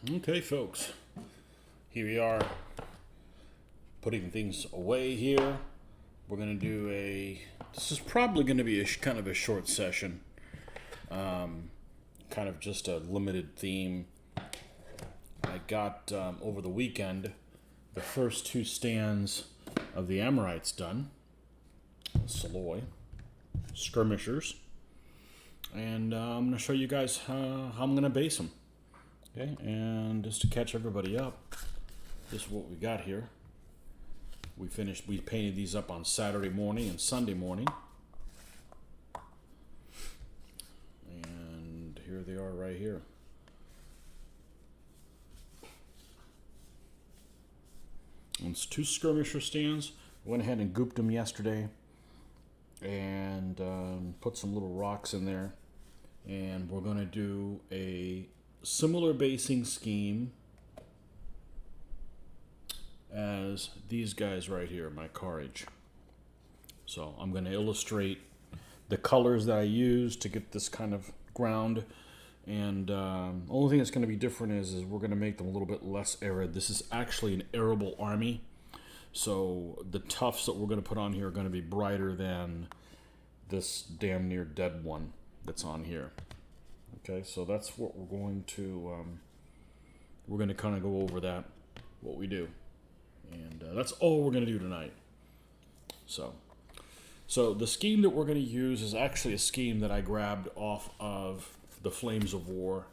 Okay, folks, here we are putting things away here. We're going to do this is probably going to be kind of a short session, kind of just a limited theme. I got, over the weekend, the first two stands of the Amorites done, Saloy, skirmishers, and I'm going to show you guys how I'm going to base them. Okay, and just to catch everybody up, this is what we got here. We painted these up on Saturday morning and Sunday morning. And here they are right here. And it's two skirmisher stands. Went ahead and gooped them yesterday and put some little rocks in there. And we're going to do a similar basing scheme as these guys right here, my carriage. So I'm going to illustrate the colors that I use to get this kind of ground. And only thing that's going to be different is we're going to make them a little bit less arid. This is actually an arable army. So the tufts that we're going to put on here are going to be brighter than this damn near dead one that's on here. Okay, so that's what we're going to kind of go over that, what we do. And that's all we're going to do tonight. So the scheme that we're going to use is actually a scheme that I grabbed off of the Flames of War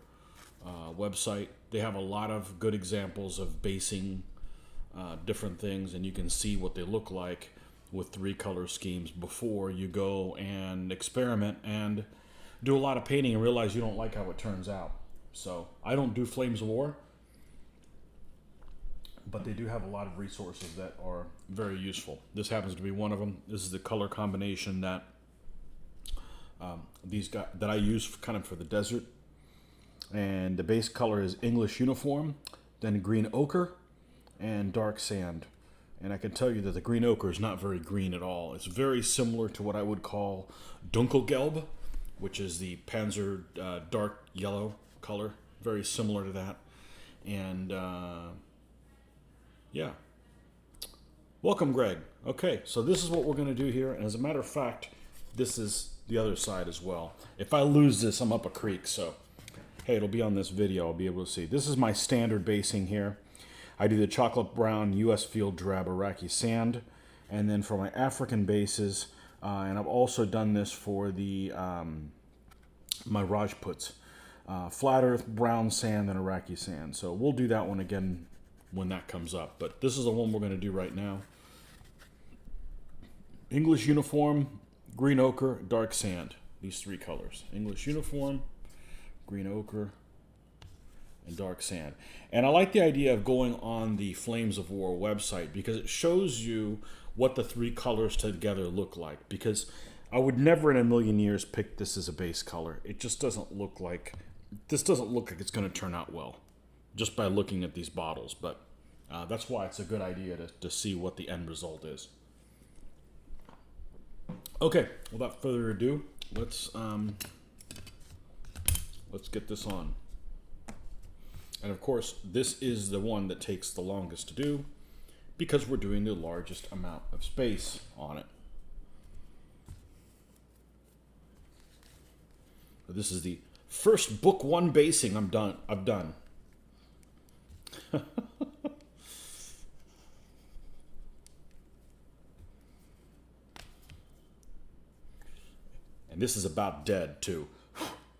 website. They have a lot of good examples of basing different things, and you can see what they look like with three color schemes before you go and experiment and do a lot of painting and realize you don't like how it turns out. So I don't do Flames of War, but they do have a lot of resources that are very useful. This happens to be one of them. This is the color combination that that I use kind of for the desert. And the base color is English uniform, then green ochre, and dark sand. And I can tell you that the green ochre is not very green at all. It's very similar to what I would call Dunkelgelb, which is the Panzer dark yellow color. Very similar to that. And yeah. Welcome, Greg. Okay, so this is what we're going to do here. And as a matter of fact, this is the other side as well. If I lose this, I'm up a creek. So, hey, it'll be on this video. I'll be able to see. This is my standard basing here. I do the chocolate brown U.S. field drab Iraqi sand. And then for my African bases, and I've also done this for the my Rajputs. Flat earth, brown sand, and Iraqi sand. So we'll do that one again when that comes up. But this is the one we're going to do right now. English uniform, green ochre, dark sand. These three colors. English uniform, green ochre, and dark sand. And I like the idea of going on the Flames of War website because it shows you what the three colors together look like. Because I would never in a million years pick this as a base color. It just doesn't look like, this doesn't look like it's going to turn out well just by looking at these bottles. But that's why it's a good idea to see what the end result is. Okay, without further ado, let's get this on. And of course, this is the one that takes the longest to do because we're doing the largest amount of space on it. This is the first book one basing I've done. And this is about dead too.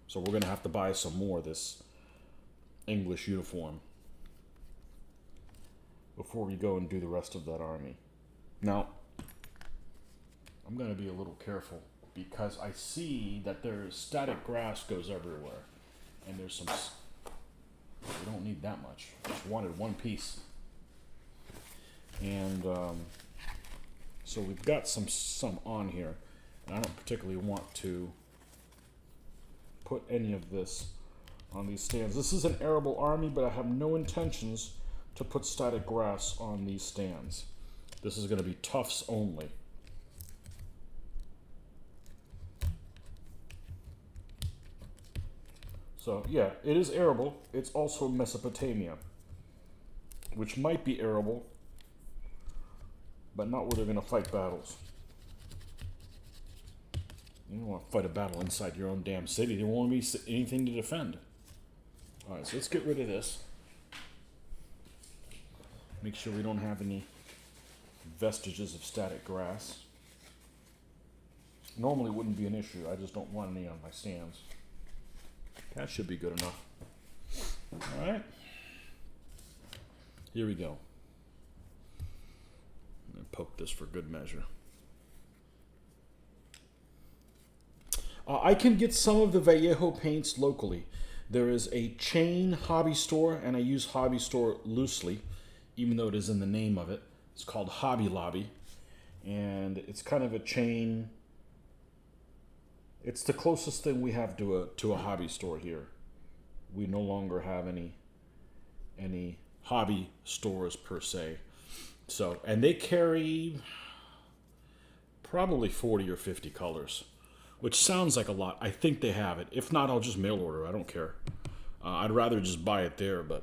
So we're going to have to buy some more of this English uniform before we go and do the rest of that army. Now, I'm going to be a little careful because I see that there's static grass goes everywhere. And there's some, we don't need that much. Just wanted one piece. And so we've got some on here. And I don't particularly want to put any of this on these stands. This is an arable army, but I have no intentions to put static grass on these stands. This is going to be tufts only. So yeah, it is arable. It's also Mesopotamia, which might be arable, but not where they're going to fight battles. You don't want to fight a battle inside your own damn city. There won't be anything to defend. All right, so let's get rid of this. Make sure we don't have any vestiges of static grass. Normally it wouldn't be an issue. I just don't want any on my stands. That should be good enough. All right. Here we go. I'm going to poke this for good measure. I can get some of the Vallejo paints locally. There is a chain hobby store, and I use hobby store loosely, even though it is in the name of it. It's called Hobby Lobby, and it's kind of a chain. It's the closest thing we have to a hobby store here. We no longer have any hobby stores per se. So, and they carry probably 40 or 50 colors, which sounds like a lot. I think they have it. If not, I'll just mail order. I don't care. I'd rather just buy it there, but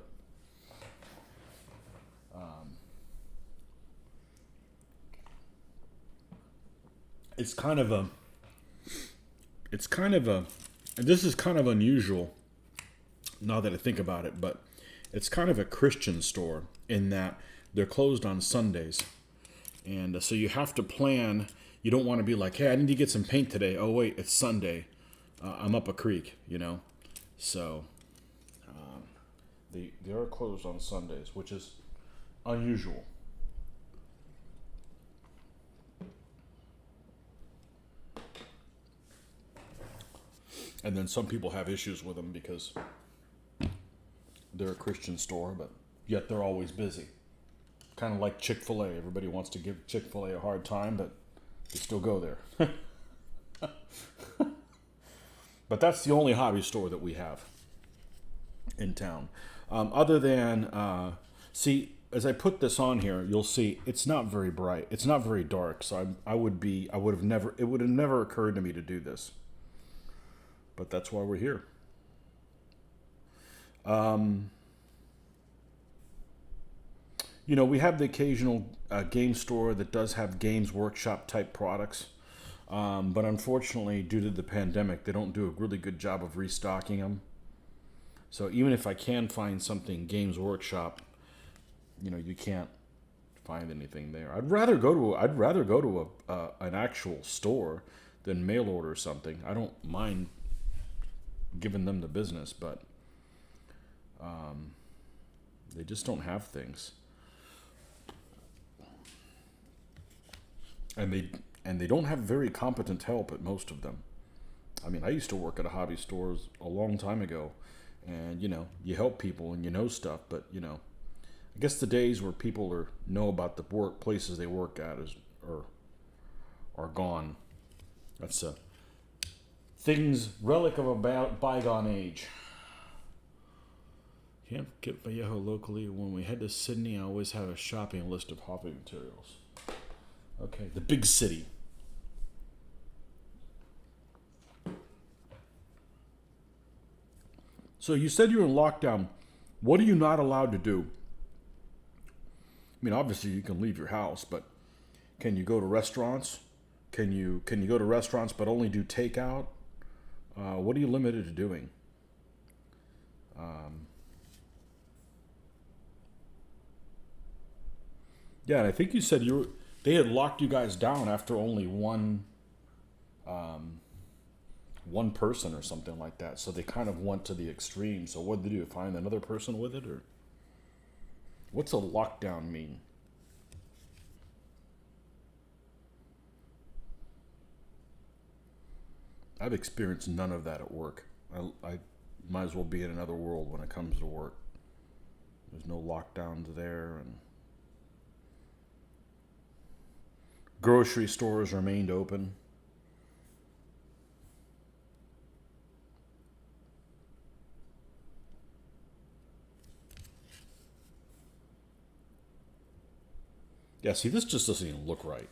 it's kind of a, and this is kind of unusual now that I think about it, but it's kind of a Christian store in that they're closed on Sundays. And so you have to plan. You don't want to be like, hey, I need to get some paint today. Oh, wait, it's Sunday. I'm up a creek, you know. So they are closed on Sundays, which is unusual. And then some people have issues with them because they're a Christian store, but yet they're always busy. Kind of like Chick-fil-A. Everybody wants to give Chick-fil-A a hard time, but they still go there. But that's the only hobby store that we have in town. Other than, see, as I put this on here, you'll see it's not very bright. It's not very dark. So it would have never occurred to me to do this. But that's why we're here. You know, we have the occasional game store that does have Games Workshop type products. But unfortunately, due to the pandemic, they don't do a really good job of restocking them. So even if I can find something Games Workshop, you know, you can't find anything there. I'd rather go to an actual store than mail order something. I don't mind giving them the business, but they just don't have things. And they don't have very competent help at most of them. I mean, I used to work at a hobby store a long time ago, and, you know, you help people and you know stuff, but, you know, I guess the days where people know about the places they work at are gone. That's a relic of a bygone age. Can't get Vallejo locally. When we head to Sydney, I always have a shopping list of hobby materials. Okay, the big city. So you said you're in lockdown. What are you not allowed to do? I mean, obviously you can leave your house, but can you go to restaurants? Can you go to restaurants but only do takeout? What are you limited to doing? Yeah, and I think you said they had locked you guys down after only one person or something like that. So they kind of went to the extreme. So what did they do? Find another person with it, or what's a lockdown mean? I've experienced none of that at work. I might as well be in another world when it comes to work. There's no lockdowns there, and grocery stores remained open. Yeah, see, this just doesn't even look right.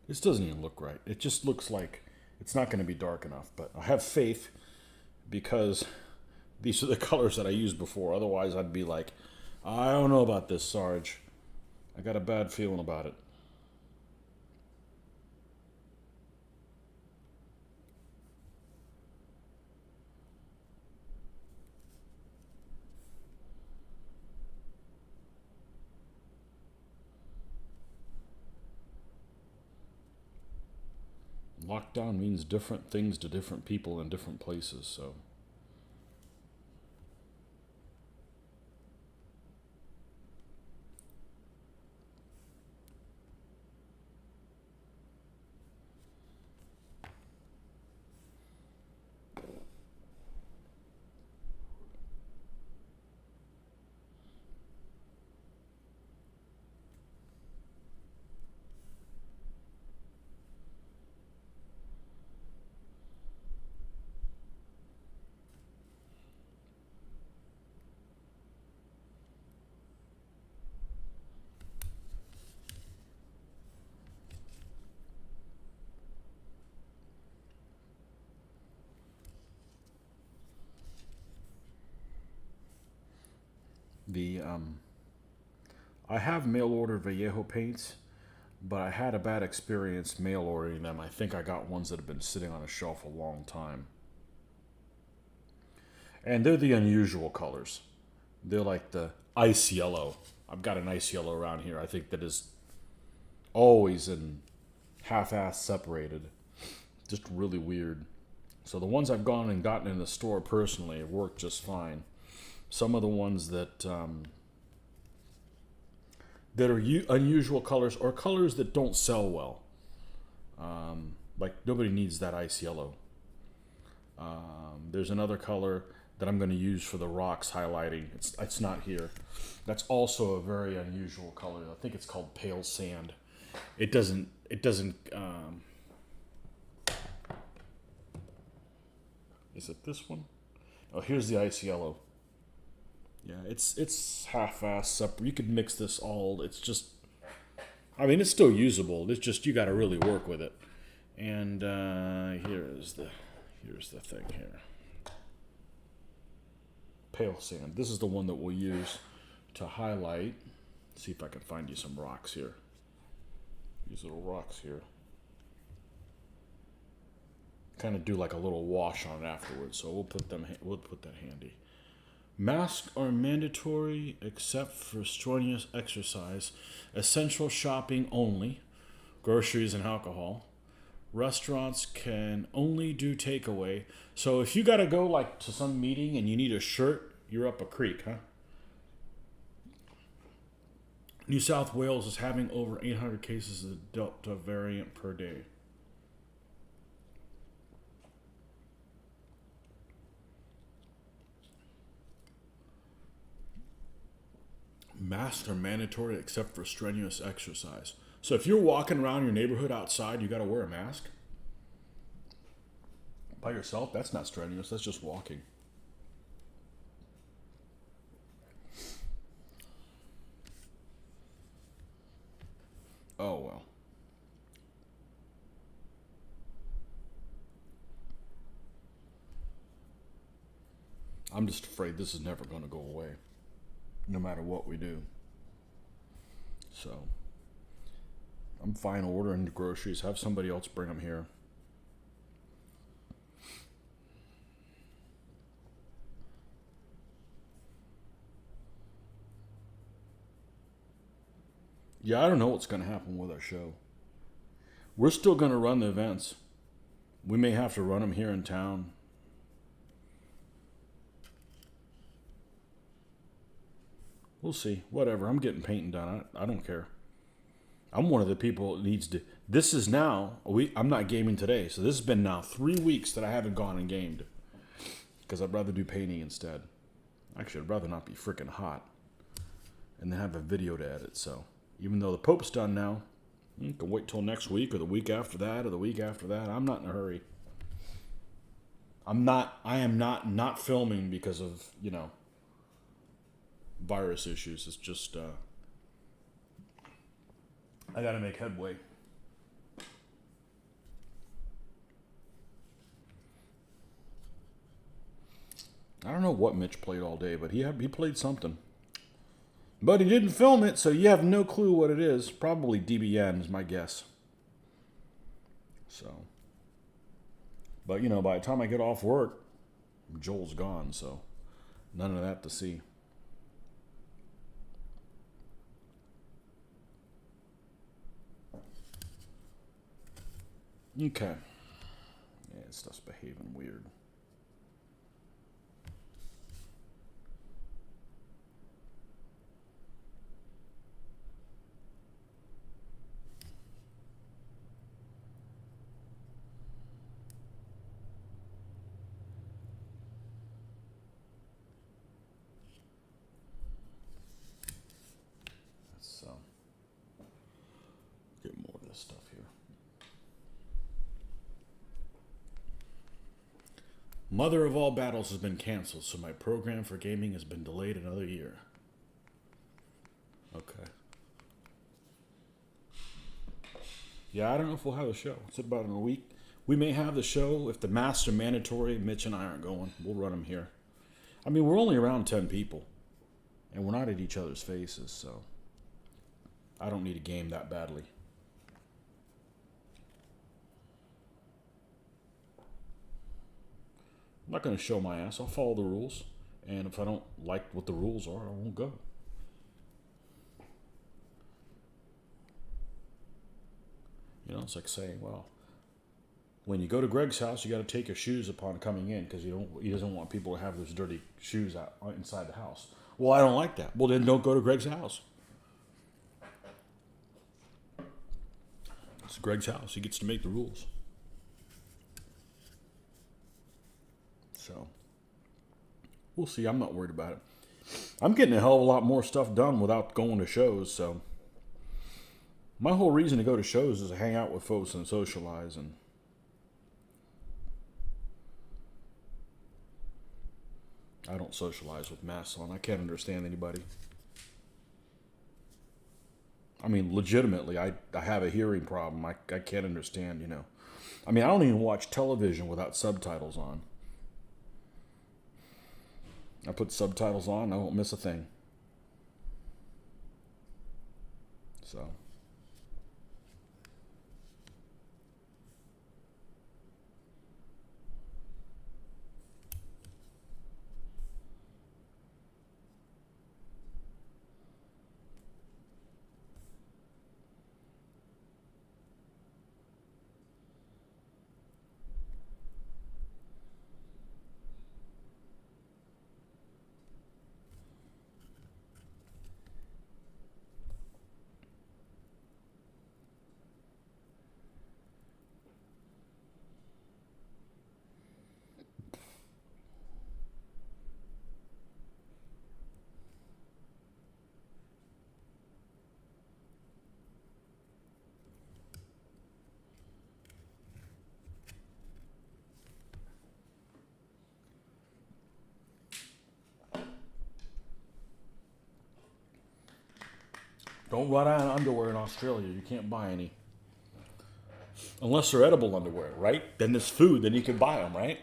This doesn't even look right. It just looks like it's not going to be dark enough. But I have faith because These are the colors that I used before. Otherwise, I'd be like, I don't know about this, Sarge. I got a bad feeling about it. Lockdown means different things to different people in different places, so. The I have mail ordered Vallejo paints, but I had a bad experience mail ordering them. I think I got ones that have been sitting on a shelf a long time. And they're the unusual colors. They're like the ice yellow. I've got an ice yellow around here. I think that is always in half-ass separated. Just really weird. So the ones I've gone and gotten in the store personally have worked just fine. Some of the ones that that are unusual colors or colors that don't sell well. Like nobody needs that ice yellow. There's another color that I'm going to use for the rocks highlighting. It's not here. That's also a very unusual color. I think it's called pale sand. It doesn't. Is it this one? Oh, here's the ice yellow. Yeah, it's half-assed up. You could mix this all. It's just, I mean, it's still usable. It's just you got to really work with it. And here's the thing here. Pale sand. This is the one that we'll use to highlight. See if I can find you some rocks here. These little rocks here. Kind of do like a little wash on it afterwards. So we'll put that handy. Masks are mandatory except for strenuous exercise. Essential shopping only. Groceries and alcohol. Restaurants can only do takeaway. So if you got to go like to some meeting and you need a shirt, you're up a creek, huh? New South Wales is having over 800 cases of the Delta variant per day. Masks are mandatory except for strenuous exercise. So if you're walking around your neighborhood outside, you got to wear a mask? By yourself? That's not strenuous. That's just walking. Oh, well. I'm just afraid this is never going to go away, no matter what we do. So, I'm fine ordering the groceries. Have somebody else bring them here. Yeah, I don't know what's going to happen with our show. We're still going to run the events. We may have to run them here in town. We'll see. Whatever. I'm getting painting done. I don't care. I'm one of the people that needs to. This is now a week. I'm not gaming today, so this has been now 3 weeks that I haven't gone and gamed because I'd rather do painting instead. Actually, I'd rather not be freaking hot and then have a video to edit. So even though the Pope's done now, you can wait till next week or the week after that or the week after that. I'm not in a hurry. I am not filming because of, virus issues. It's just I gotta make headway. I don't know what Mitch played all day, but he played something. But he didn't film it, so you have no clue what it is. Probably DBN is my guess. So. But, you know, by the time I get off work, Joel's gone, so none of that to see. Okay. Yeah, stuff's behaving weird. Let's get more of this stuff here. Mother of All Battles has been canceled, so my program for gaming has been delayed another year. Okay. Yeah, I don't know if we'll have a show. It's about in a week. We may have the show. If the masks are mandatory, Mitch and I aren't going. We'll run them here. I mean, we're only around 10 people. And we're not at each other's faces, so I don't need a game that badly. I'm not going to show my ass. I'll follow the rules. And if I don't like what the rules are, I won't go. You know, it's like saying, well, when you go to Greg's house, you got to take your shoes upon coming in because he doesn't want people to have those dirty shoes out inside the house. Well, I don't like that. Well, then don't go to Greg's house. It's Greg's house. He gets to make the rules. So, we'll see. I'm not worried about it. I'm getting a hell of a lot more stuff done without going to shows, so my whole reason to go to shows is to hang out with folks and socialize, and I don't socialize with masks on. I can't understand anybody. I mean, legitimately, I have a hearing problem. I can't understand, you know. I mean, I don't even watch television without subtitles on. I put subtitles on, I won't miss a thing. So. Don't run out of underwear in Australia. You can't buy any. Unless they're edible underwear, right? Then there's food, then you can buy them, right?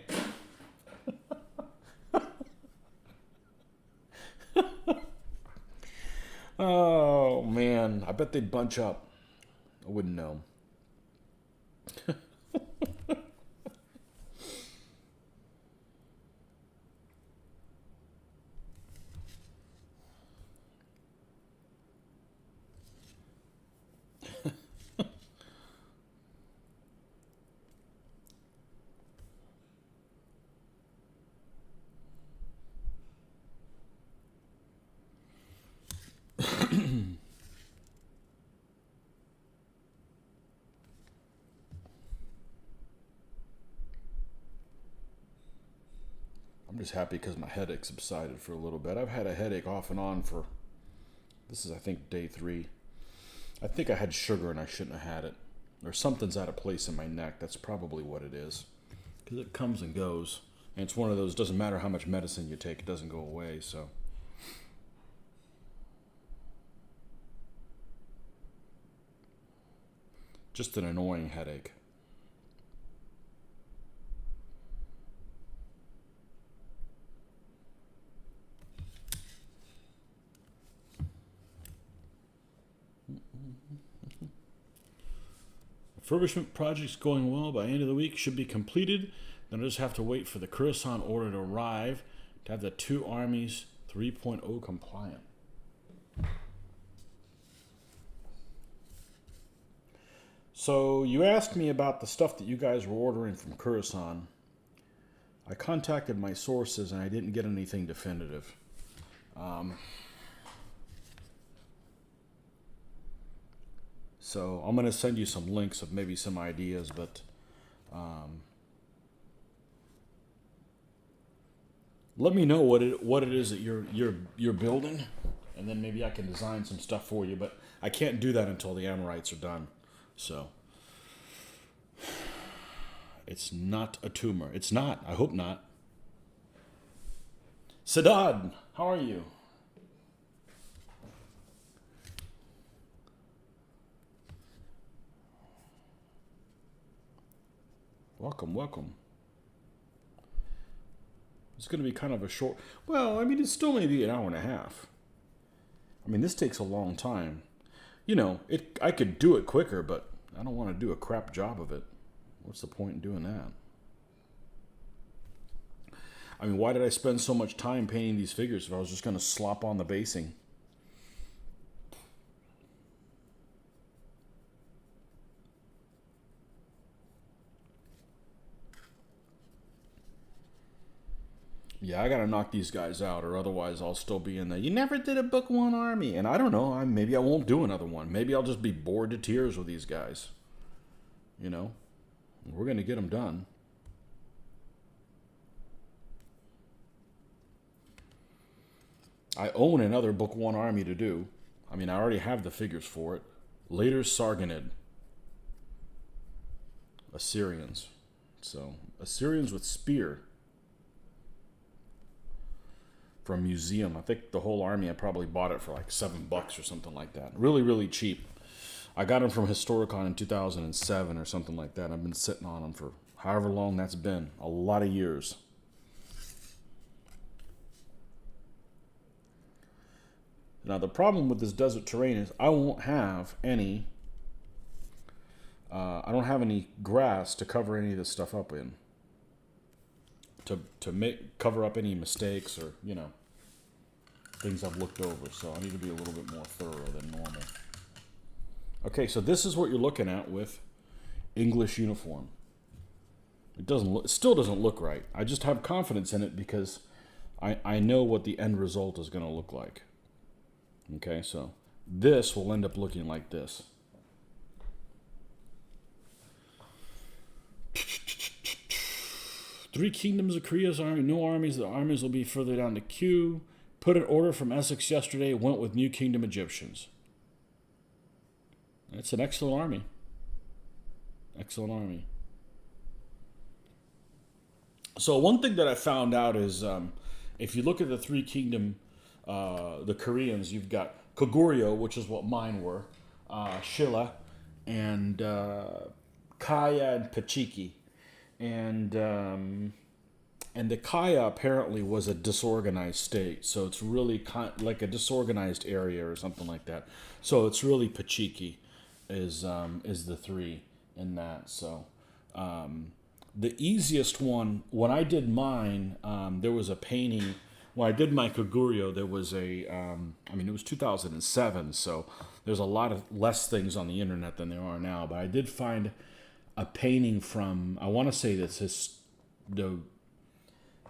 Oh, man. I bet they'd bunch up. I wouldn't know. I'm just happy because my headache subsided for a little bit. I've had a headache off and on for, this is I think day 3. I think I had sugar and I shouldn't have had it. Or something's out of place in my neck. That's probably what it is. Because it comes and goes. And it's one of those, doesn't matter how much medicine you take, it doesn't go away, so. Just an annoying headache. Refurbishment project's going well. By end of the week, should be completed. Then I just have to wait for the Coruscant order to arrive to have the two armies 3.0 compliant. So you asked me about the stuff that you guys were ordering from Coruscant. I contacted my sources and I didn't get anything definitive. So I'm going to send you some links of maybe some ideas, but let me know what it is that you're building, and then maybe I can design some stuff for you. But I can't do that until the Amorites are done. So it's not a tumor. It's not. I hope not. Sadad, how are you? Welcome, welcome. It's going to be kind of a short... Well, I mean, it's still maybe an hour and a half. I mean, this takes a long time. You know, I could do it quicker, but I don't want to do a crap job of it. What's the point in doing that? I mean, why did I spend so much time painting these figures if I was just going to slop on the basing? Yeah, I gotta knock these guys out, or otherwise I'll still be in there. You never did a book one army, and I don't know. Maybe I won't do another one. Maybe I'll just be bored to tears with these guys. You know, we're gonna get them done. I own another book one army to do. I mean, I already have the figures for it. Later Sargonid. Assyrians. So Assyrians with spear. From museum. I think the whole army, I probably bought it for like $7 or something like that. Really, really cheap. I got them from Historicon in 2007 or something like that. I've been sitting on them for however long that's been. A lot of years. Now the problem with this desert terrain is I won't have any I don't have any grass to cover any of this stuff up in. To cover up any mistakes or, you know, things I've looked over. So I need to be a little bit more thorough than normal. Okay, so this is what you're looking at with English uniform. It still doesn't look right. I just have confidence in it because I know what the end result is going to look like. Okay, so this will end up looking like this. Three kingdoms of Korea's army, no armies. The armies will be further down the queue. Put an order from Essex yesterday. Went with New Kingdom Egyptians. It's an excellent army. Excellent army. So one thing that I found out is if you look at the three kingdom, the Koreans, you've got Koguryo, which is what mine were, Shilla, and Kaya and Pachiki. And the Kaya apparently was a disorganized state, so it's really like a disorganized area or something like that. So it's really Pachiki is the three in that. So the easiest one, when I did mine, there was a painting. When I did my Koguryo, there was a, I mean, it was 2007, so there's a lot of less things on the internet than there are now. But I did find a painting from, I want to say this the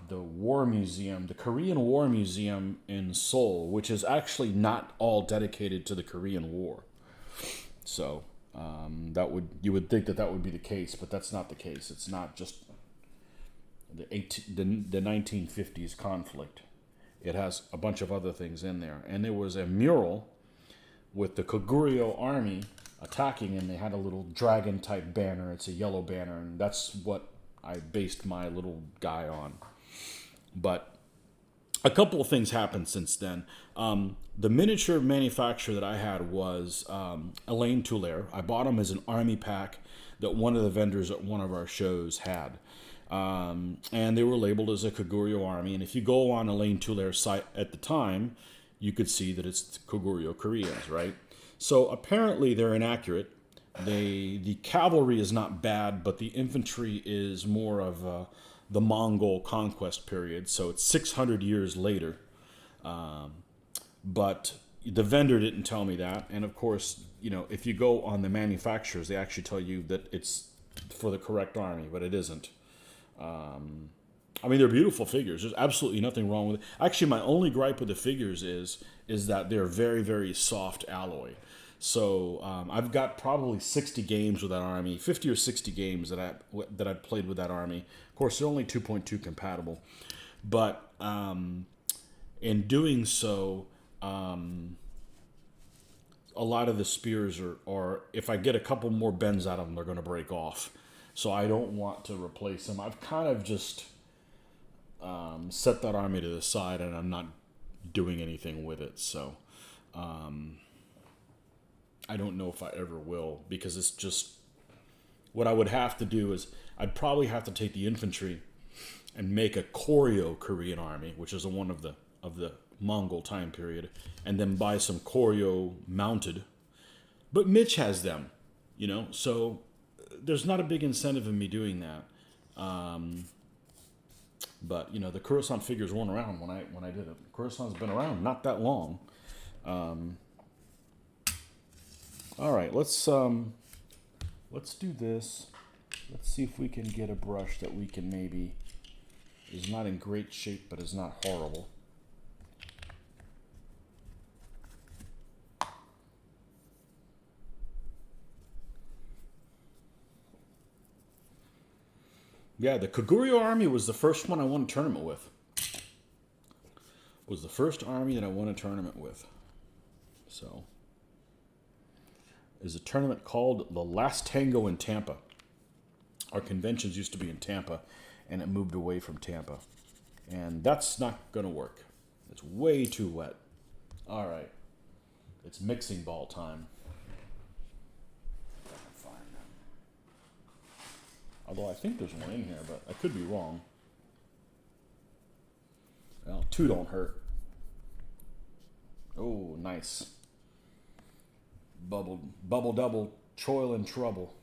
War Museum, the Korean War Museum in Seoul, which is actually not all dedicated to the Korean War. So you would think that would be the case, but that's not the case. It's not just the 1950s conflict. It has a bunch of other things in there, and there was a mural with the Koguryo army attacking, and they had a little dragon type banner. It's a yellow banner, and that's what I based my little guy on. But a couple of things happened since then. The miniature manufacturer that I had was Elaine Toulaire. I bought him as an army pack that one of the vendors at one of our shows had. And they were labeled as a Koguryo army. And if you go on Elaine Toulaire's site at the time, you could see that it's Koguryo Koreans, right? So apparently they're inaccurate. The cavalry is not bad, but the infantry is more of the Mongol conquest period. So it's 600 years later. But the vendor didn't tell me that. And of course, if you go on the manufacturers, they actually tell you that it's for the correct army, but it isn't. I mean, they're beautiful figures. There's absolutely nothing wrong with it. Actually, my only gripe with the figures is that they're very, very soft alloy. So I've got probably 60 games with that army, 50 or 60 games that I've played with that army. Of course, they're only 2.2 compatible. But in doing so, a lot of the spears are, if I get a couple more bends out of them, they're going to break off. So I don't want to replace them. I've kind of just set that army to the side, and I'm not doing anything with it. So I don't know if I ever will, because it's just, what I would have to do is I'd probably have to take the infantry and make a Koryo Korean army, which is one of the Mongol time period, and then buy some Koryo mounted. But Mitch has them, so there's not a big incentive in me doing that. But the Coruscant figures weren't around when I did it. Coruscant's been around not that long. All right, let's do this. Let's see if we can get a brush that we can maybe is not in great shape, but is not horrible. Yeah, the Koguryo army was the first one I won a tournament with. Was the first army that I won a tournament with. So, is a tournament called the Last Tango in Tampa. Our conventions used to be in Tampa, and it moved away from Tampa. And that's not going to work. It's way too wet. All right. It's mixing ball time. Although I think there's one in here, but I could be wrong. Well, 2 don't hurt. Oh, nice. Bubble double, choil and trouble.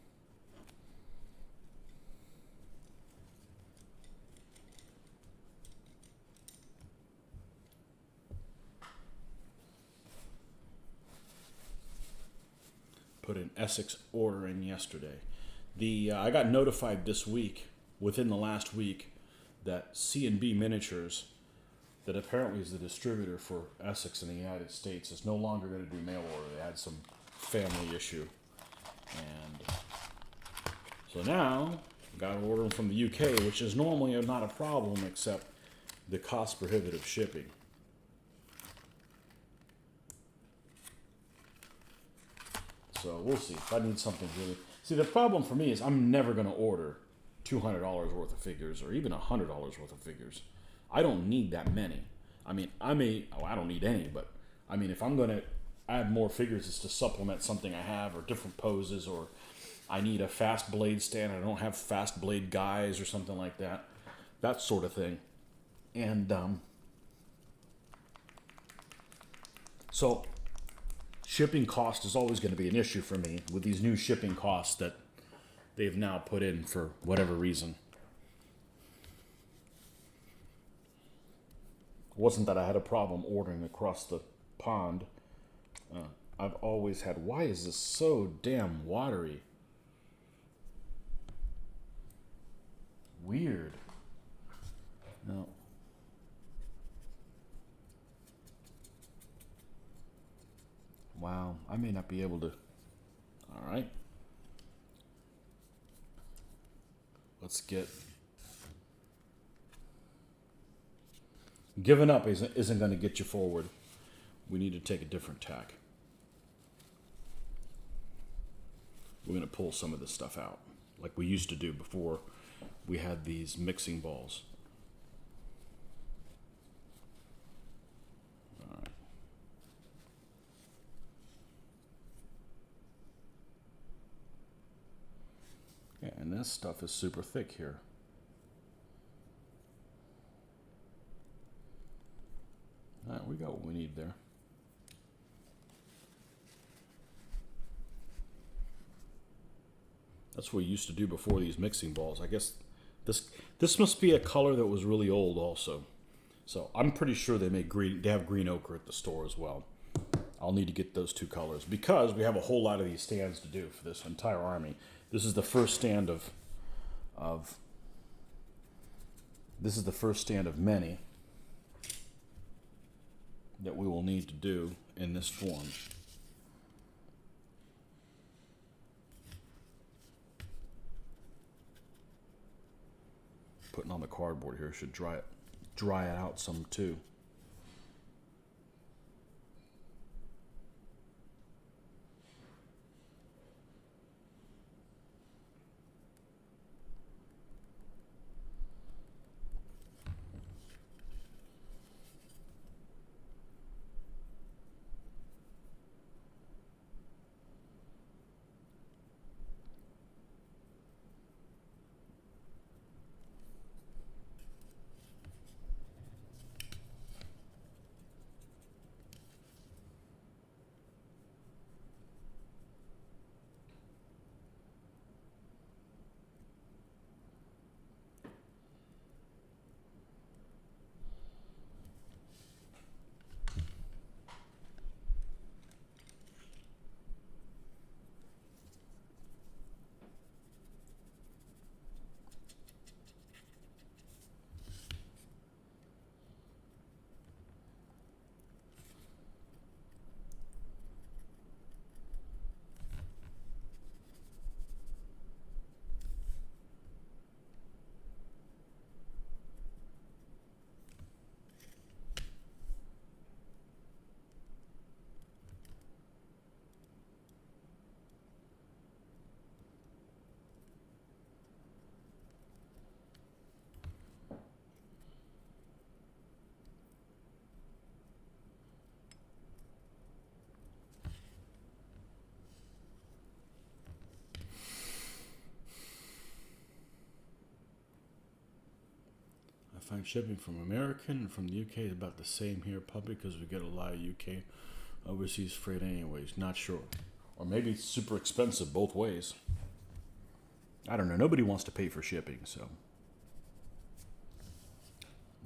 Put an Essex order in yesterday. I got notified this week, within the last week, that C&B Miniatures, that apparently is the distributor for Essex in the United States, is no longer going to do mail order. They had some family issue. And so now, got to order them from the UK, which is normally not a problem, except the cost prohibitive shipping. So we'll see if I need something really. See, the problem for me is I'm never going to order $200 worth of figures or even $100 worth of figures. I don't need that many. I mean, I don't need any, but I mean, if I'm going to add more figures, it's to supplement something I have or different poses, or I need a fast blade stand. I don't have fast blade guys or something like that. That sort of thing. And so shipping cost is always going to be an issue for me with these new shipping costs that they've now put in for whatever reason. It wasn't that I had a problem ordering across the pond. I've always had, why is this so damn watery? Weird. No. Wow, I may not be able to. All right. Let's get. Giving up isn't going to get you forward. We need to take a different tack. We're going to pull some of this stuff out, like we used to do before we had these mixing balls. Yeah, and this stuff is super thick here. All right, we got what we need there. That's what we used to do before these mixing balls. I guess this must be a color that was really old also. So I'm pretty sure they make green. They have green ochre at the store as well. I'll need to get those two colors because we have a whole lot of these stands to do for this entire army. This is the first stand of this is the first stand of many that we will need to do in this form. Putting on the cardboard here should dry it out some too. I find shipping from American and from the UK is about the same here, probably because we get a lot of UK overseas freight anyways. Not sure. Or maybe it's super expensive both ways. I don't know. Nobody wants to pay for shipping, so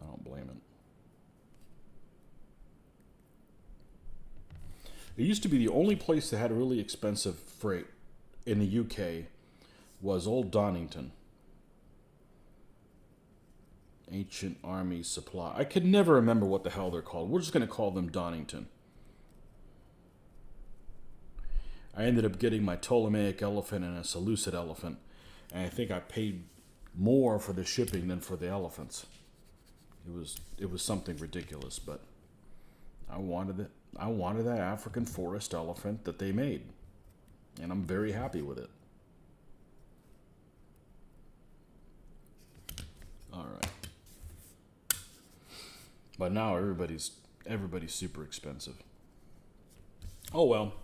I don't blame it. It used to be the only place that had really expensive freight in the UK was Old Donington. Ancient Army Supply. I could never remember what the hell they're called. We're just going to call them Donington. I ended up getting my Ptolemaic elephant and a Seleucid elephant, and I think I paid more for the shipping than for the elephants. It was something ridiculous, but I wanted it. I wanted that African forest elephant that they made, and I'm very happy with it. All right. But now everybody's super expensive. Oh well.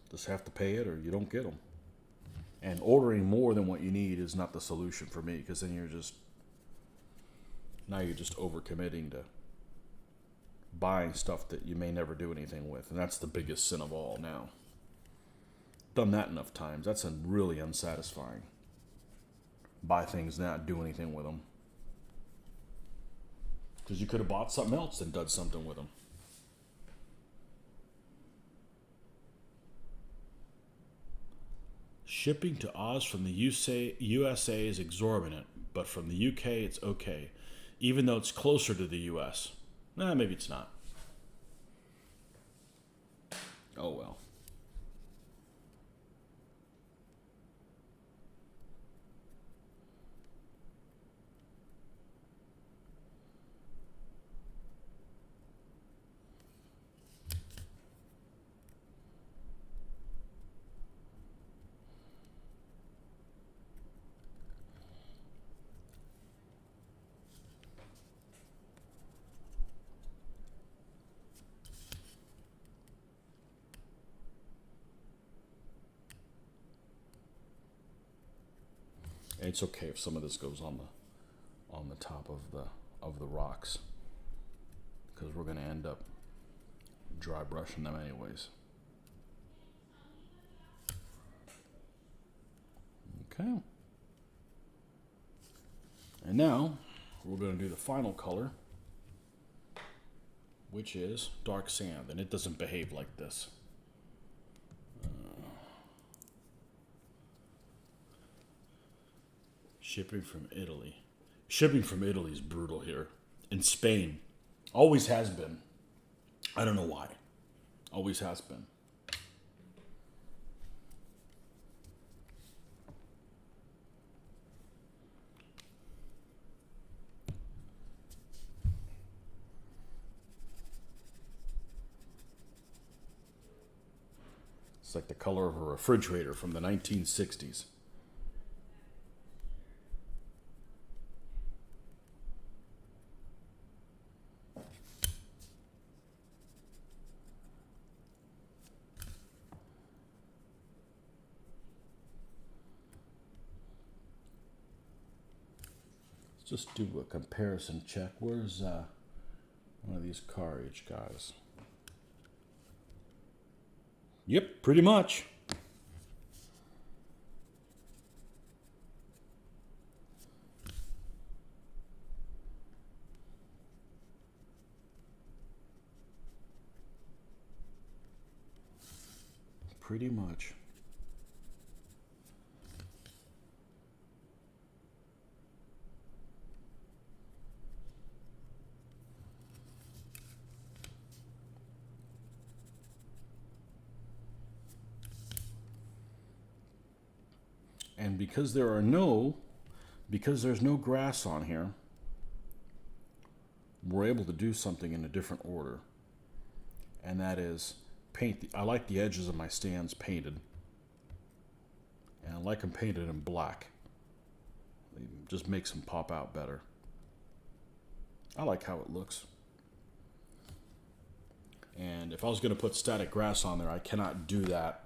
Just have to pay it or you don't get them. And ordering more than what you need is not the solution for me, because then you're just overcommitting to buying stuff that you may never do anything with. And that's the biggest sin of all now. Done that enough times. That's really unsatisfying. Buy things, not do anything with them. Because you could have bought something else and done something with them. Shipping to Oz from the USA is exorbitant, but from the UK it's okay, even though it's closer to the US. Nah, maybe it's not. Oh well. And it's okay if some of this goes on the top of the rocks, because we're going to end up dry brushing them anyways. Okay. And now we're going to do the final color, which is dark sand, and it doesn't behave like this. Shipping from Italy. Shipping from Italy is brutal here. In Spain. Always has been. I don't know why. Always has been. It's like the color of a refrigerator from the 1960s. Let's just do a comparison check. Where's one of these car age guys? Yep, pretty much. Pretty much. And because there's no grass on here, we're able to do something in a different order. And that is paint. I like the edges of my stands painted. And I like them painted in black. It just makes them pop out better. I like how it looks. And if I was going to put static grass on there, I cannot do that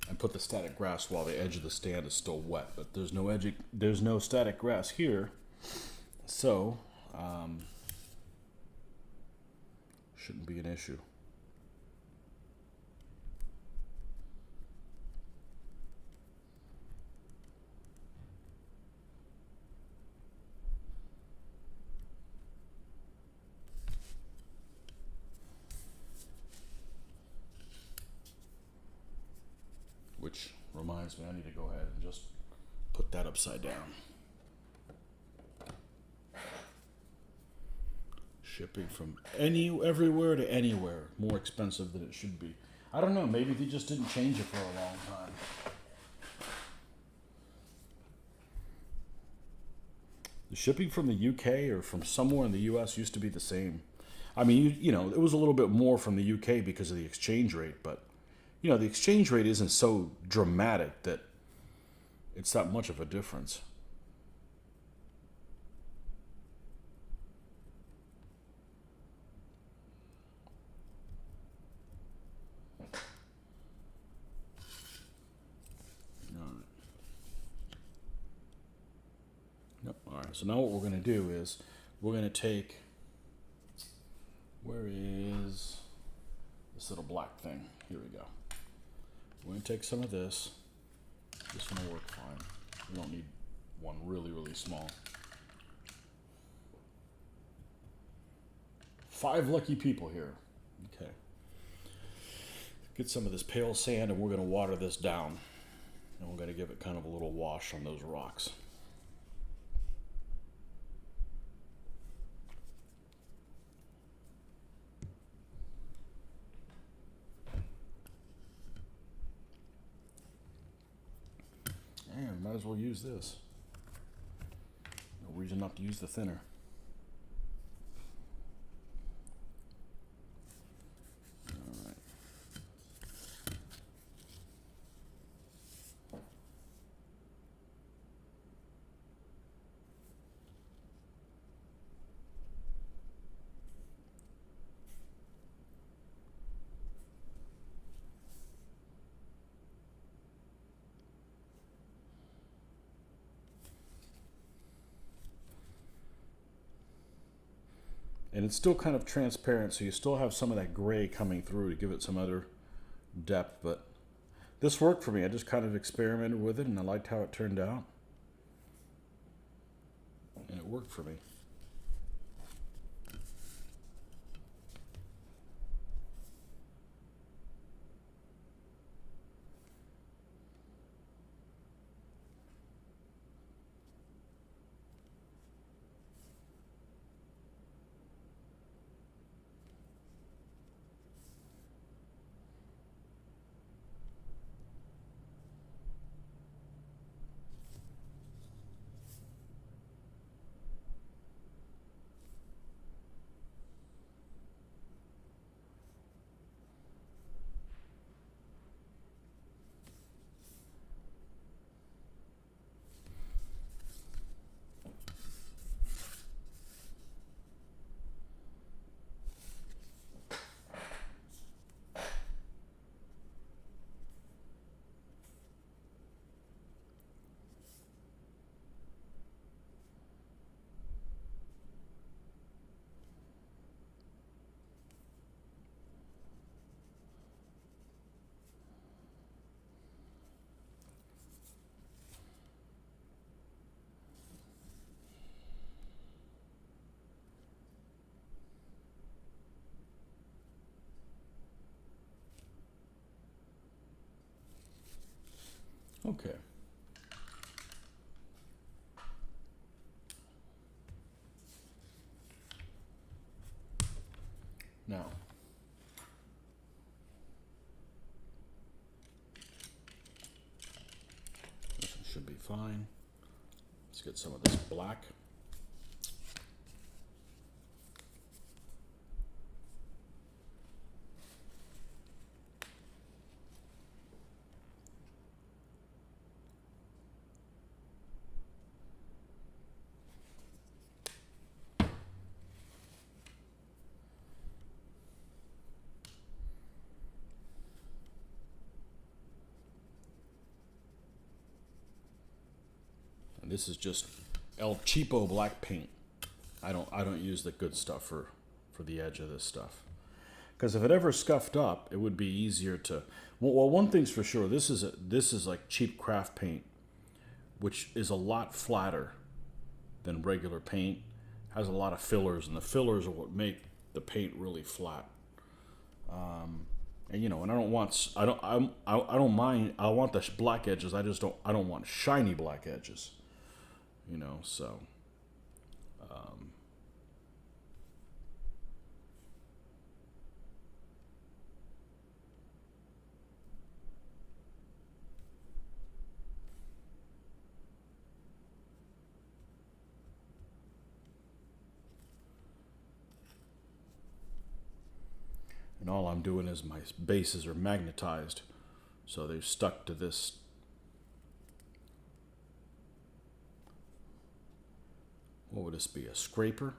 and put the static grass while the edge of the stand is still wet. But there's no static grass here, so shouldn't be an issue. Which reminds me, I need to go ahead and just put that upside down. Shipping from everywhere to anywhere. More expensive than it should be. I don't know, maybe they just didn't change it for a long time. The shipping from the UK or from somewhere in the US used to be the same. I mean, you know, it was a little bit more from the UK because of the exchange rate, but you know, the exchange rate isn't so dramatic that it's that much of a difference. Yep. All right. So now what we're going to do is we're going to take, where is this little black thing? Here we go. We're going to take some of this. This one will work fine. We don't need one really, really small. 5 lucky people here. Okay. Get some of this pale sand and we're going to water this down. And we're going to give it kind of a little wash on those rocks. And might as well use this. No reason not to use the thinner. Alright. And it's still kind of transparent, so you still have some of that gray coming through to give it some other depth. But this worked for me. I just kind of experimented with it, and I liked how it turned out. And it worked for me. Okay. Now, this one should be fine. Let's get some of this black. And this is just El Cheapo black paint. I don't use the good stuff for the edge of this stuff. Because if it ever scuffed up, it would be easier to. Well, one thing's for sure. This is like cheap craft paint, which is a lot flatter than regular paint. Has a lot of fillers, and the fillers are what make the paint really flat. And you know, and I don't mind. I want the black edges. I don't want shiny black edges. You know, so. And all I'm doing is my bases are magnetized, so they're stuck to this. What would this be, a scraper?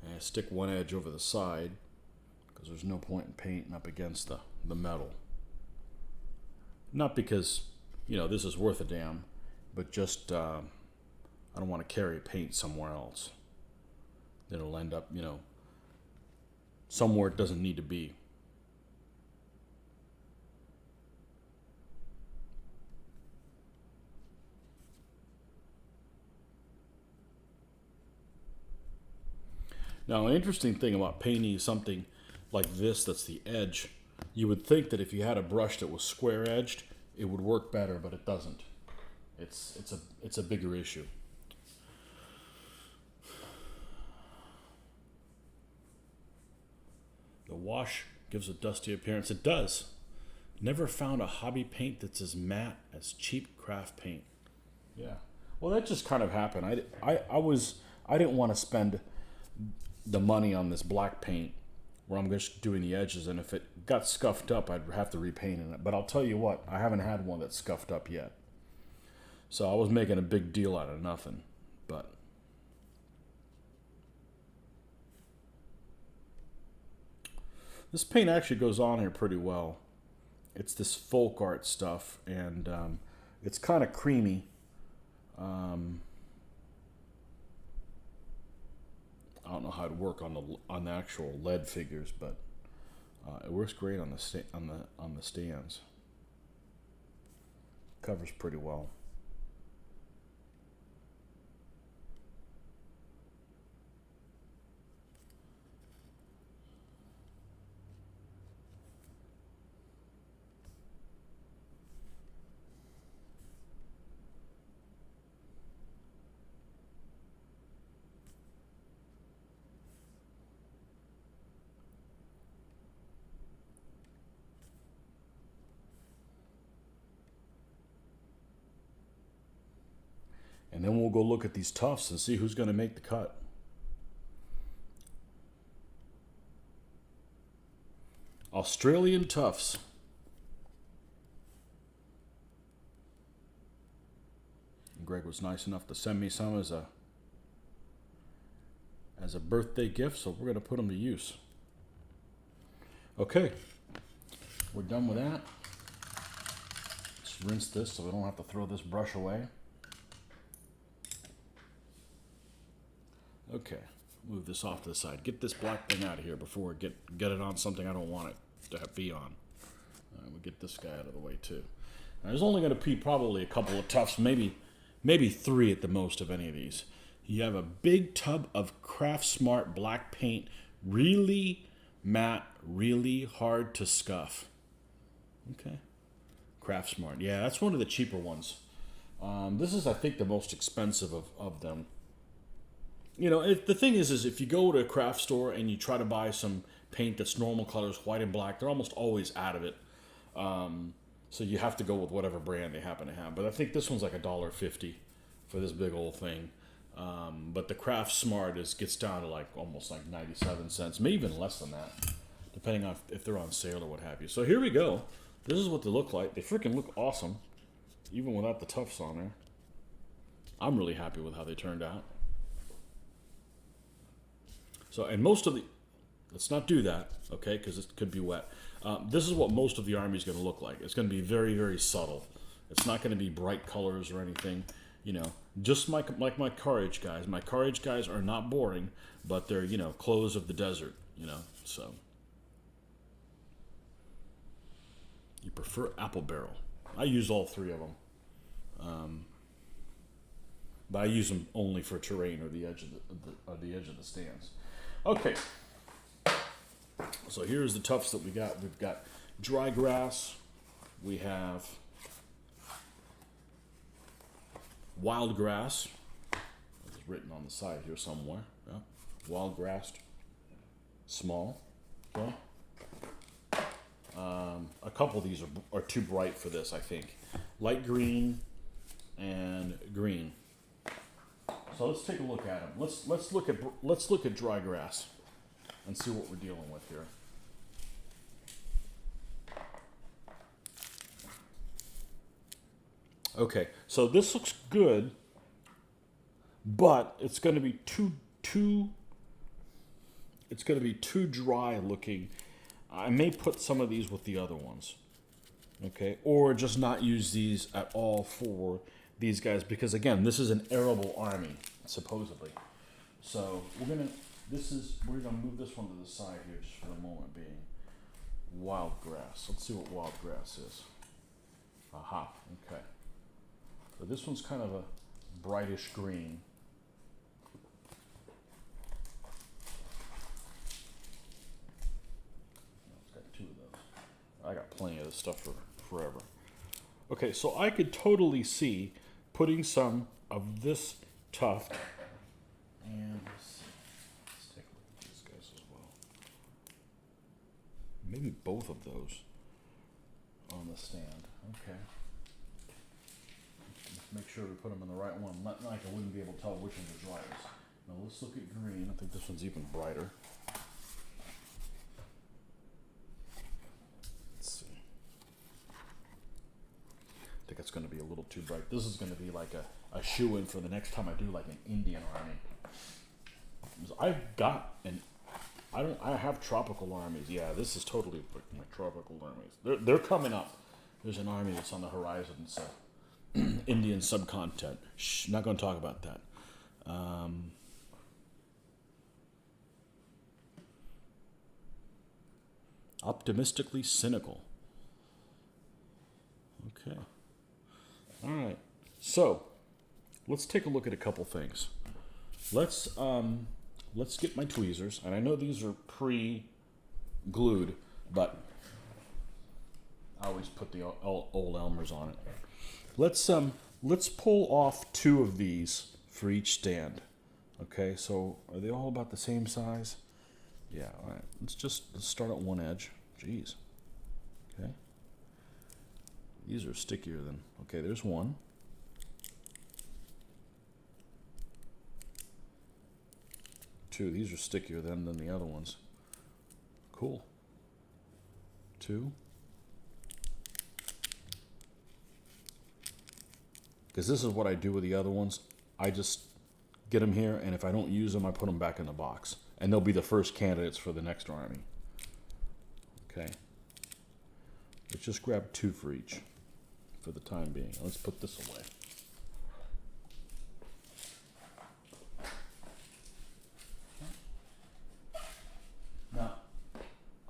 And I stick one edge over the side, because there's no point in painting up against the metal. Not because, you know, this is worth a damn, but just, I don't want to carry paint somewhere else. It'll end up, you know, somewhere it doesn't need to be. Now, an interesting thing about painting something like this that's the edge, you would think that if you had a brush that was square edged, it would work better, but it doesn't. It's a bigger issue. The wash gives a dusty appearance. It does. Never found a hobby paint that's as matte as cheap craft paint. Yeah. Well, that just kind of happened. I didn't want to spend the money on this black paint where I'm just doing the edges, and if it got scuffed up, I'd have to repaint it. But I'll tell you what, I haven't had one that's scuffed up yet. So I was making a big deal out of nothing. But this paint actually goes on here pretty well. It's this folk art stuff, and it's kind of creamy. I don't know how it'd work on the actual lead figures, but it works great on the stands. Covers pretty well. And then we'll go look at these tufts and see who's going to make the cut. Australian tufts. Greg was nice enough to send me some as a birthday gift, so we're going to put them to use. Okay, we're done with that. Let's rinse this so we don't have to throw this brush away. Okay, move this off to the side. Get this black thing out of here before we get it on something I don't want it to be on. We'll get this guy out of the way too. Now, there's only going to be probably a couple of tufts, maybe 3 at the most of any of these. You have a big tub of Craft Smart black paint, really matte, really hard to scuff. Okay, Craft Smart. Yeah, that's one of the cheaper ones. This is, I think, the most expensive of them. You know, the thing is if you go to a craft store and you try to buy some paint that's normal colors, white and black, they're almost always out of it. So you have to go with whatever brand they happen to have. But I think this one's like $1.50 for this big old thing. But the Craft Smart gets down to like almost like 97 cents, maybe even less than that, depending on if they're on sale or what have you. So here we go. This is what they look like. They freaking look awesome, even without the tufts on there. I'm really happy with how they turned out. So, and most of the, let's not do that, okay, because it could be wet. This is what most of the army is going to look like. It's going to be very, very subtle. It's not going to be bright colors or anything, you know, just like my Courage guys. My Courage guys are not boring, but they're, you know, clothes of the desert, you know, so. You prefer apple barrel. I use all 3 of them. But I use them only for terrain or the edge of the stands. Okay, so here's the tufts that we got. We've got dry grass. We have wild grass. It's written on the side here somewhere. Yeah. Wild grass, small. Okay. A couple of these are too bright for this, I think. Light green and green. So let's take a look at them. Let's look at dry grass and see what we're dealing with here. Okay, so this looks good, but it's going to be too dry looking. I may put some of these with the other ones. Okay, or just not use these at all for these guys, because again, this is an arable army, supposedly. So we're gonna move this one to the side here just for the moment being. Wild grass. Let's see what wild grass is. Aha, okay. So this one's kind of a brightish green. It's got 2 of those. I got plenty of this stuff for forever. Okay, so I could totally see putting some of this tuft, and let's take a look at these guys as well. Maybe both of those on the stand. Okay. Let's make sure we put them in the right one. Not like I wouldn't be able to tell which one's the driest. Now let's look at green. I think this one's even brighter. I think it's going to be a little too bright. This is going to be like a shoe-in for the next time I do like an Indian army. I have tropical armies. Yeah, this is totally my tropical armies. They're coming up. There's an army that's on the horizon. So Indian subcontinent. Shh, not going to talk about that. Optimistically cynical. Okay. All right. So let's take a look at a couple things. Let's get my tweezers, and I know these are pre-glued, but I always put the old Elmer's on it. Let's pull off 2 of these for each stand. Okay, so are they all about the same size? Yeah, all right. Let's start at one edge. Jeez. Okay. These are stickier than, okay, there's one. Two, these are stickier than the other ones. Cool. 2. Because this is what I do with the other ones. I just get them here, and if I don't use them, I put them back in the box. And they'll be the first candidates for the next army. Okay. Let's just grab 2 for each for the time being. Let's put this away. Now,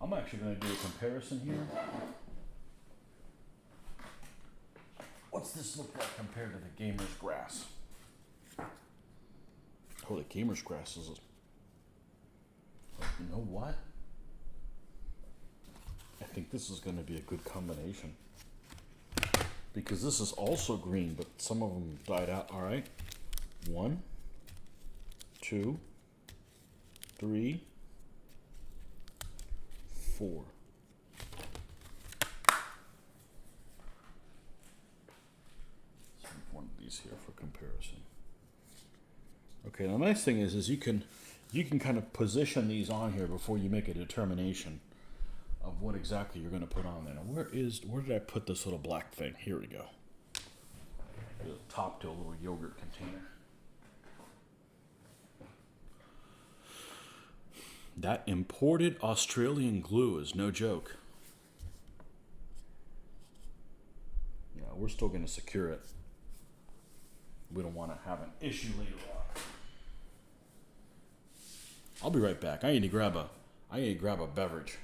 I'm actually going to do a comparison here. What's this look like compared to the gamer's grass? Oh, the gamer's grass is you know what? I think this is going to be a good combination. Because this is also green, but some of them died out. All right. 1, 2, 3, 4. One of these here for comparison. Okay, the nice thing is you can kind of position these on here before you make a determination of what exactly you're going to put on there. Now, where did I put this little black thing? Here we go. There's a top to a little yogurt container. That imported Australian glue is no joke. Yeah, we're still going to secure it. We don't want to have an issue later on. I'll be right back. I need to grab a beverage.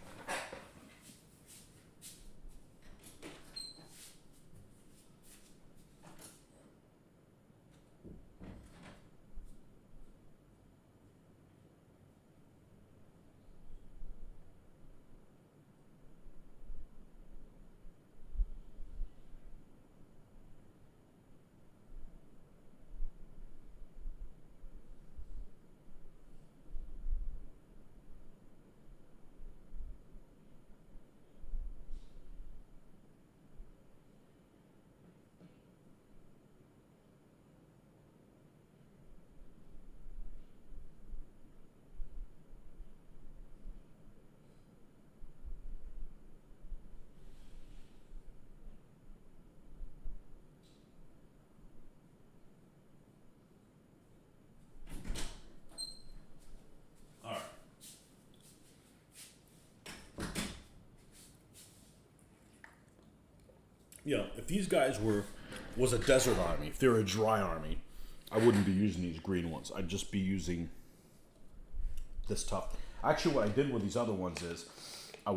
You know, if these guys was a desert army, if they're a dry army, I wouldn't be using these green ones. I'd just be using this tough. Actually, what I did with these other ones is I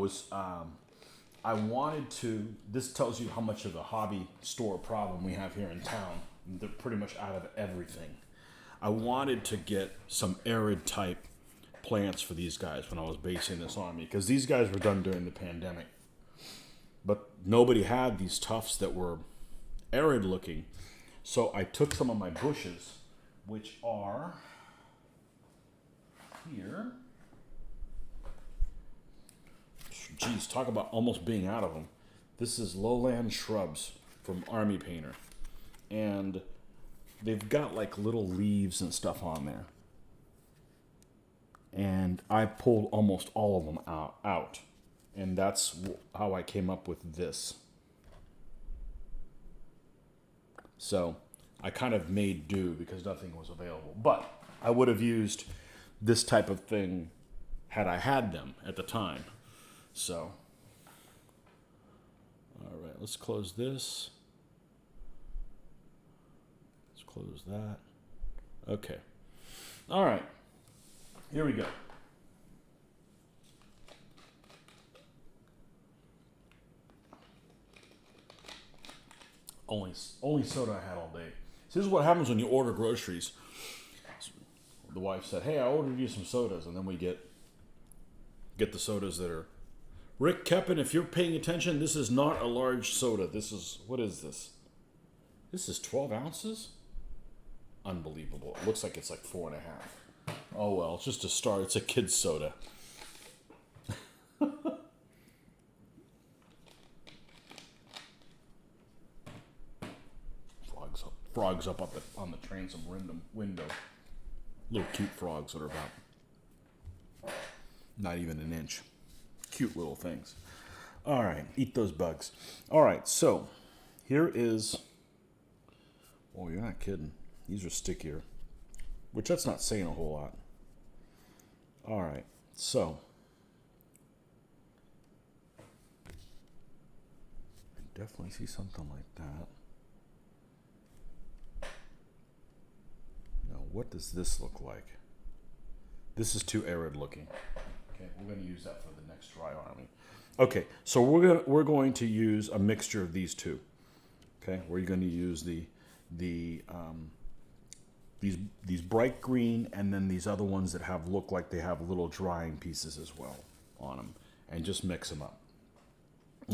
wanted to, this tells you how much of a hobby store problem we have here in town. They're pretty much out of everything. I wanted to get some arid type plants for these guys when I was basing this army, because these guys were done during the pandemic. But nobody had these tufts that were arid looking. So I took some of my bushes, which are here. Geez, talk about almost being out of them. This is Lowland Shrubs from Army Painter. And they've got like little leaves and stuff on there. And I pulled almost all of them out. And that's how I came up with this. So I kind of made do because nothing was available. But I would have used this type of thing had I had them at the time. So, all right, let's close this. Let's close that. Okay. All right. Here we go. Only soda I had all day. So this is what happens when you order groceries. The wife said, "Hey, I ordered you some sodas," and then we get the sodas that are. Rick Keppen, if you're paying attention, this is not a large soda. This is, what is this? This is 12 ounces? Unbelievable. It looks like it's like 4.5. Oh well, it's just a start. It's a kid's soda. Frogs up on the transom window. Little cute frogs that are about not even an inch. Cute little things. All right, eat those bugs. All right, so here is. Oh, you're not kidding. These are stickier, which that's not saying a whole lot. All right, so I definitely see something like that. Now, what does this look like? This is too arid looking. Okay, we're going to use that for the next dry army. Okay, so we're going to use a mixture of these two. Okay, we're going to use these bright green, and then these other ones that look like they have little drying pieces as well on them, and just mix them up.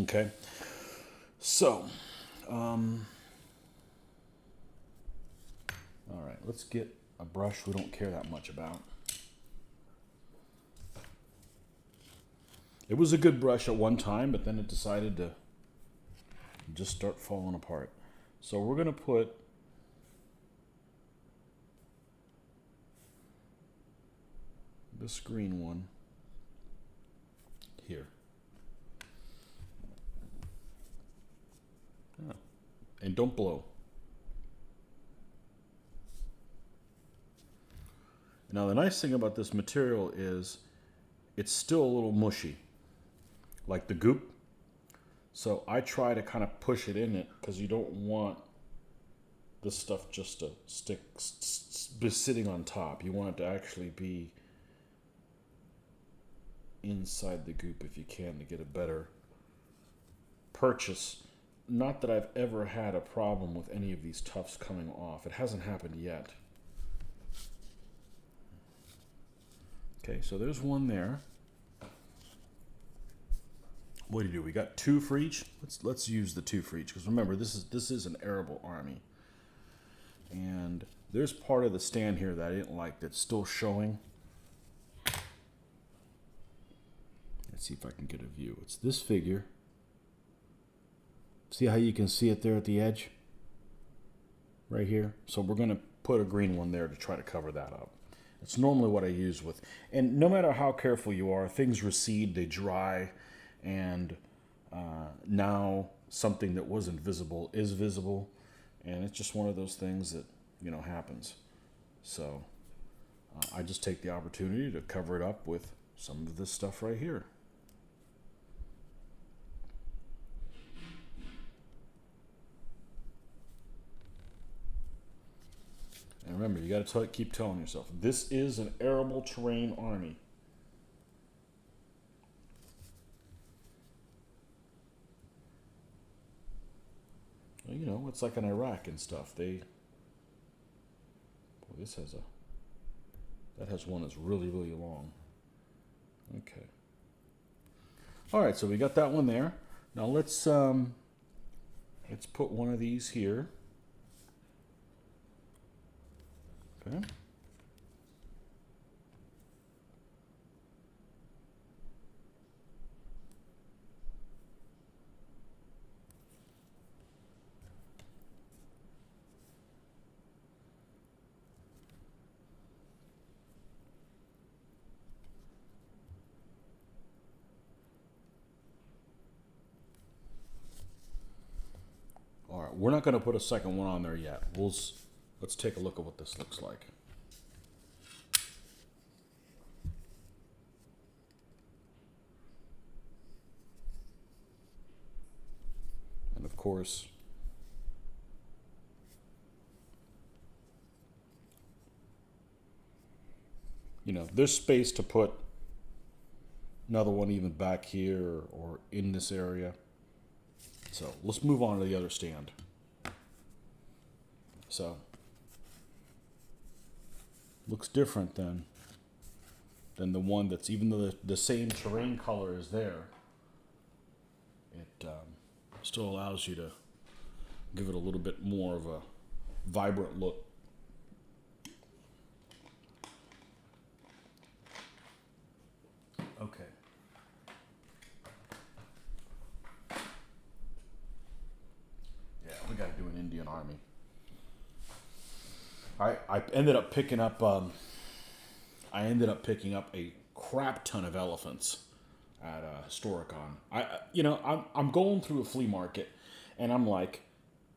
Okay, so all right, let's get a brush we don't care that much about. It was a good brush at one time, but then it decided to just start falling apart. So we're going to put this green one here. Oh. And don't blow. Now the nice thing about this material is it's still a little mushy, like the goop. So I try to kind of push it in it because you don't want this stuff just to be sitting on top. You want it to actually be inside the goop if you can, to get a better purchase. Not that I've ever had a problem with any of these tufts coming off. It hasn't happened yet. Okay, so there's one there. What do? We got two for each. Let's use the two for each, because remember, this is an arable army, and there's part of the stand here that I didn't like that's still showing. Let's see if I can get a view. It's this figure. See how you can see it there at the edge? Right here. So we're going to put a green one there to try to cover that up. It's normally what I use with, and no matter how careful you are, things recede, they dry, and now something that wasn't visible is visible, and it's just one of those things that, happens. So I just take the opportunity to cover it up with some of this stuff right here. And remember, you got to keep telling yourself, this is an arable terrain army. Well, it's like in Iraq and stuff. That has one that's really, really long. Okay. All right, so we got that one there. Now let's put one of these here. Okay. All right, we're not going to put a second one on there yet. Let's take a look at what this looks like. And of course, there's space to put another one even back here or in this area. So let's move on to the other stand. So looks different than the one that's, even though the same terrain color is there, it still allows you to give it a little bit more of a vibrant look. Okay. Yeah, we got to do an Indian Army. I ended up picking up a crap ton of elephants at Historicon. I'm going through a flea market, and I'm like,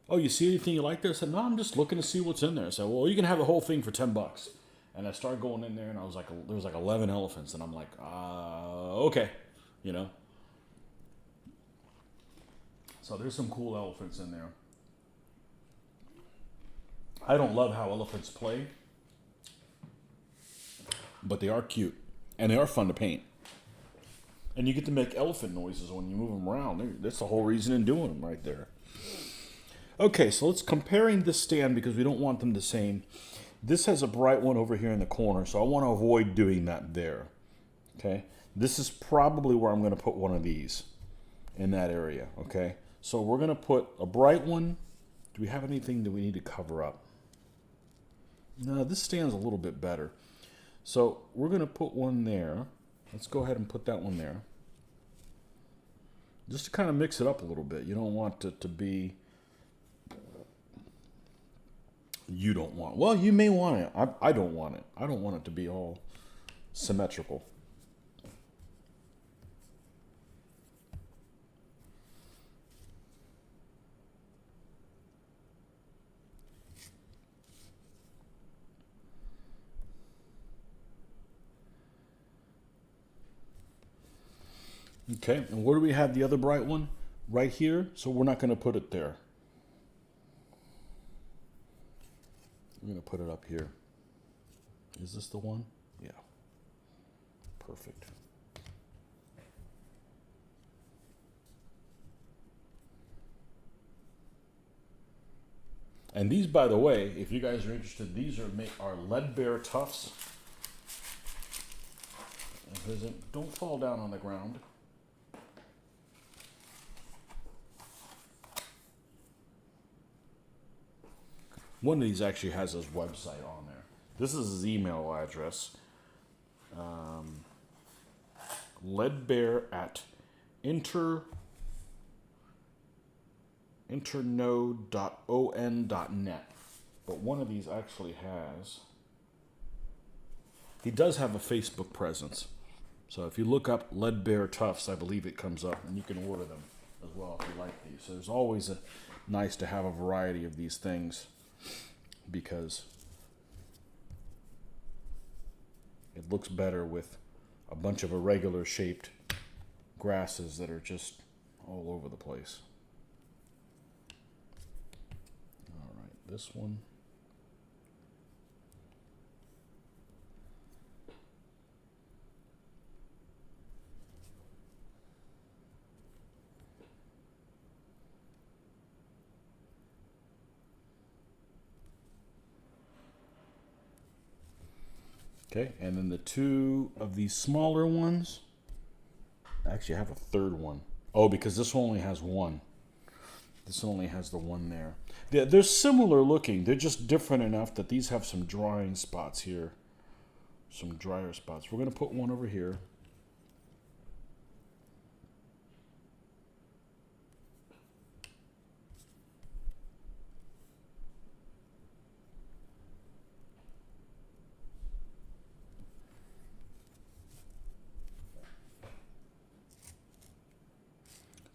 "Oh, you see anything you like there?" I said, "No, I'm just looking to see what's in there." I said, "Well, you can have the whole thing for $10." And I started going in there, and I was like, there was like 11 elephants, and I'm like, okay, you know. So there's some cool elephants in there. I don't love how elephants play, but they are cute, and they are fun to paint. And you get to make elephant noises when you move them around. That's the whole reason in doing them right there. Okay, so let's comparing this stand, because we don't want them the same. This has a bright one over here in the corner, so I want to avoid doing that there. Okay, this is probably where I'm going to put one of these, in that area. Okay, so we're going to put a bright one. Do we have anything that we need to cover up? No, this stand's a little bit better. So we're going to put one there. Let's go ahead and put that one there. Just to kind of mix it up a little bit. You don't want it to be... You don't want it. Well, you may want it. I don't want it. I don't want it to be all symmetrical. Okay, and where do we have the other bright one? Right here, so we're not going to put it there. I'm going to put it up here. Is this the one? Yeah. Perfect. And these, by the way, if you guys are interested, these are lead bear tufts. Don't fall down on the ground. One of these actually has his website on there. This is his email address. internode.on.net. But one of these actually has... He does have a Facebook presence. So if you look up lead bear tufts, I believe it comes up, and you can order them as well if you like these. So there's always nice to have a variety of these things, because it looks better with a bunch of irregular shaped grasses that are just all over the place. All right, this one. Okay, and then the two of these smaller ones. Actually, I have a third one. Oh, because this one only has one. This only has the one there. They're similar looking. They're just different enough that these have some drying spots here. Some drier spots. We're going to put one over here.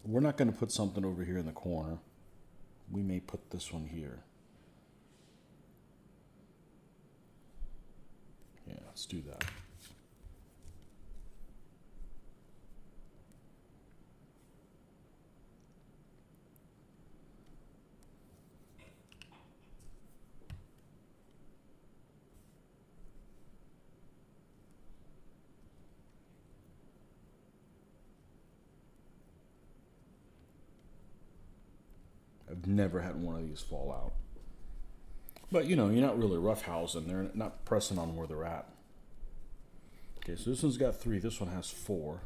We're not going to put something over here in the corner. We may put this one here. Yeah, let's do that. I've never had one of these fall out. But, you know, you're not really roughhousing. They're not pressing on where they're at. Okay, so this one's got 3. This one has 4.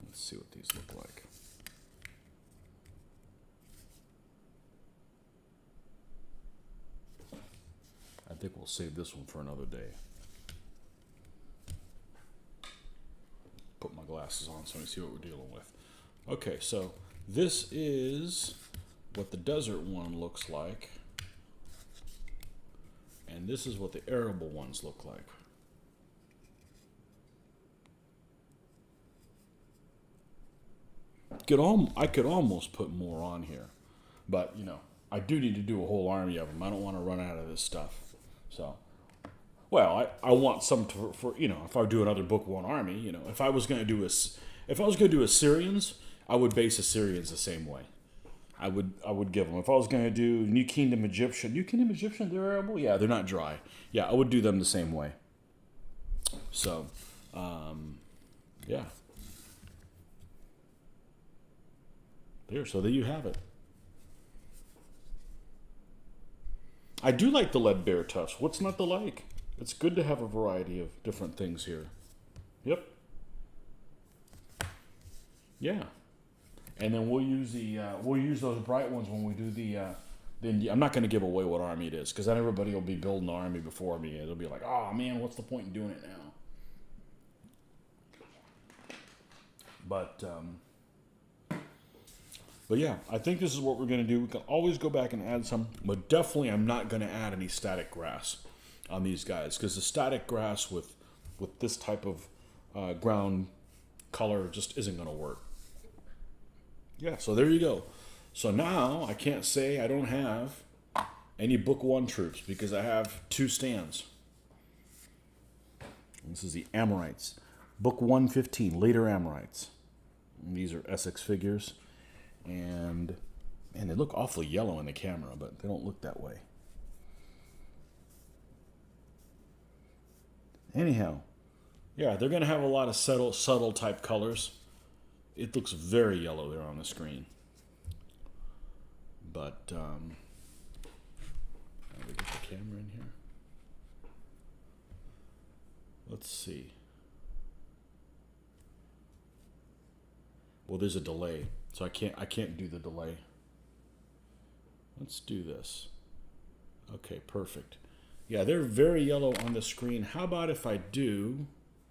Let's see what these look like. I think we'll save this one for another day. Put my glasses on so I can see what we're dealing with. Okay, so this is what the desert one looks like. And this is what the arable ones look like. I could almost put more on here. But, you know, I do need to do a whole army of them. I don't want to run out of this stuff. So, well, I want some for you know, if I do another book 1 army, you know, if I was going to do Assyrians, I would base Assyrians the same way. I would give them. If I was going to do New Kingdom Egyptian, they're arable? Yeah, they're not dry. Yeah, I would do them the same way. So, yeah. So there you have it. I do like the lead bear tufts. What's not to like? It's good to have a variety of different things here. Yep. Yeah. And then we'll use those bright ones when we do the I'm not going to give away what army it is, because then everybody will be building the army before me. It'll be like, oh man, what's the point in doing it now? But yeah, I think this is what we're going to do. We can always go back and add some, but definitely I'm not going to add any static grass on these guys, because the static grass with this type of ground color just isn't going to work. Yeah, so there you go. So now I can't say I don't have any book 1 troops, because I have 2 stands. This is the Amorites. Book 115, later Amorites. And these are Essex figures. And man, they look awfully yellow in the camera, but they don't look that way. Anyhow, yeah, they're going to have a lot of subtle type colors. It looks very yellow there on the screen. But, let me get the camera in here. Let's see. Well, there's a delay, so I can't do the delay. Let's do this. Okay, perfect. Yeah, they're very yellow on the screen. How about if I do